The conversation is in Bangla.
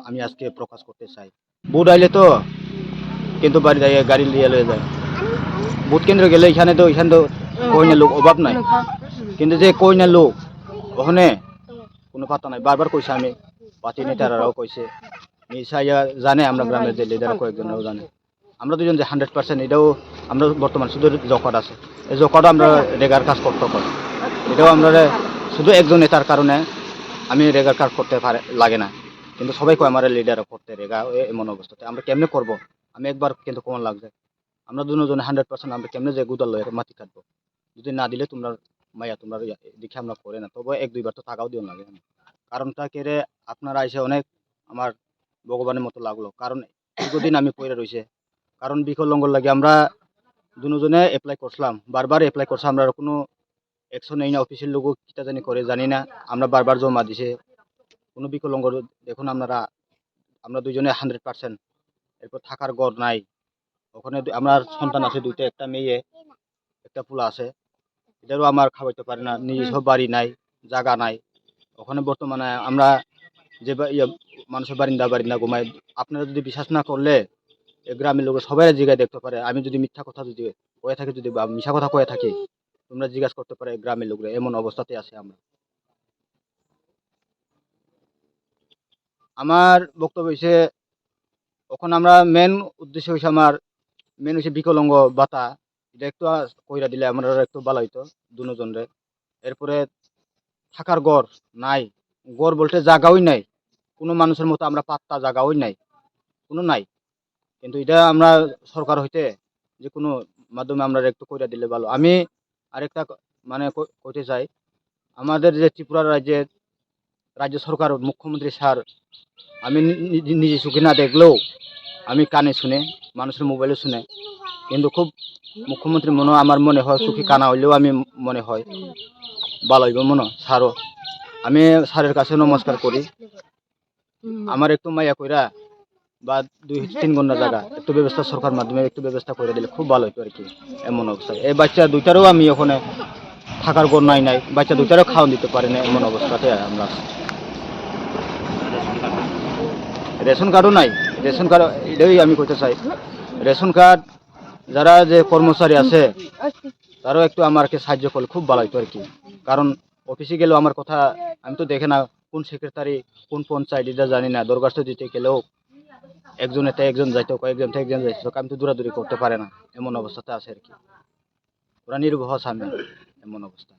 আমি আজকে প্রকাশ করতে চাই। ভোট আইলে তো কিন্তু বাড়ি গাড়ি নিয়ে লয়ে যায়। ভোট কেন্দ্র গেলে এখানে তো কইনের লোক অভাব নাই, কিন্তু যে কইনের লোক ওখানে কোনো পাত্তা নাই। বারবার কইছে আমি, পার্টি নেতারাও কইছে, মিসাইয়া জানে, আমরা গ্রামের যে লিডার কয়েকজনও জানে। আমরা দুজন যে 100% এটাও আমরা বর্তমান শুধু জকট আছে, এই জকট আমরা রেগার কাজ করতে পারি। এটাও আমরা শুধু একজন নেতার কারণে আমি রেগার কাজ করতে লাগে না, কিন্তু সবাই কয় আমার লিডার করতে রেগা এমন অবস্থাতে আমরা কেমনে করব। আমি একবার কিন্তু কেমন লাগছে, আমরা দুজনে 100% আমরা কেমনে যে গুদাল লয়ের মাটি কাটবো, যদি না দিলে তোমরা মাইয়া তোমরা দেখে আমরা করে না, তবে এক দুইবার তো টাকাও দিও লাগে। কারণটা কেড়ে আপনারা এসে অনেক আমার ভগবানের মতো লাগলো, কারণ দীর্ঘদিন আমি পড়ে রয়েছে। কারণ বিকলঙ্গর লাগে আমরা দুজনে এপ্লাই করছিলাম, বারবার এপ্লাই করছে, আমরা কোনো অ্যাকশন নেই না। অফিসের লোকও কিটা জানি করে জানি না, আমরা বারবার জমা দিছে কোনো বিকলঙ্গ। দেখুন আপনারা, আমরা দুজনে 100%। এরপর থাকার ঘর নাই ওখানে, আমার সন্তান আছে দুইটা, একটা মেয়ে একটা পোলা আছে, এটারও আমার খাওয়াইতে পারে না, নিজস্ব বাড়ি নাই, জায়গা নাই। ওখানে বর্তমানে আমরা যে মানুষের বারিন্দা বারিন্দা ঘুমাই। আপনারা যদি বিশ্বাস না করলে গ্রামের লোক সবাই জিগায় দেখতে পারে, আমি যদি মিথ্যা কথা যদি কয়ে থাকি, যদি মিশা কথা কয়ে থাকি, তোমরা জিজ্ঞাসা করতে পারে গ্রামের লোকরা, এমন অবস্থাতে আছে আমরা। আমার বক্তব্য হয়েছে, এখন আমরা মেন উদ্দেশ্য হয়েছে আমার মেন হচ্ছে বিকলঙ্গ ভাতা, এটা একটু কইরা দিলে আমরা একটু ভালো হইতো দুজনরে। এরপরে থাকার ঘর নাই, ঘর বলতে জায়গাওই নাই, কোনো মানুষের মতো আমরা পাত্তা জায়গাওই নাই, কোনো নাই। কিন্তু এটা আমরা সরকার হইতে যে কোনো মাধ্যমে আমরা একটু কইরা দিলে ভালো। আমি আরেকটা মানে কইতে চাই, আমাদের যে ত্রিপুরা রাজ্যের রাজ্য সরকার মুখ্যমন্ত্রী স্যার, আমি নিজে চোখে না দেখলেও আমি কানে শুনে, মানুষের মোবাইলে শুনে, কিন্তু খুব মুখ্যমন্ত্রী আমার মনে হয় চোখে কানা হইলেও আমি মনে হয় ভালো হইব মনে স্যারও। আমি স্যারের কাছে নমস্কার করি, আমার একটু মাইয়া কইরা বা 2-3 ঘন্টা জায়গা একটু ব্যবস্থা সরকার মাধ্যমে একটু ব্যবস্থা করে দিলে খুব ভালো হতো আর কি। এমন অবস্থায় এই বাচ্চা দুইটারও আমি ওখানে থাকার ঘর নাই, বাচ্চা দুইটারও খাওয়ান দিতে পারি না, এমন অবস্থাতে আমরা আছি। রেশন কার্ডও নাই, রেশন কার্ড এটাই আমি কইতে চাই, রেশন কার্ড যারা যে কর্মচারী আছে তারাও একটু আমাকে সাহায্য করলে খুব ভালো হতো আর কি। কারণ অফিসে গেলেও আমার কথা আমি তো দেখে না, কোন সেক্রেটারি কোন পঞ্চায়েত এটা জানি না, দরখাস্ত দিতে গেলেও একজনেতে একজন যাইতো, কয়েকজন থেকে একজন যাইতো, আমি তো দৌড়াদৌড়ি করতে পারে না, এমন অবস্থাতে আছে আর কি। ওরা নির্ভর সামনে, এমন অবস্থা।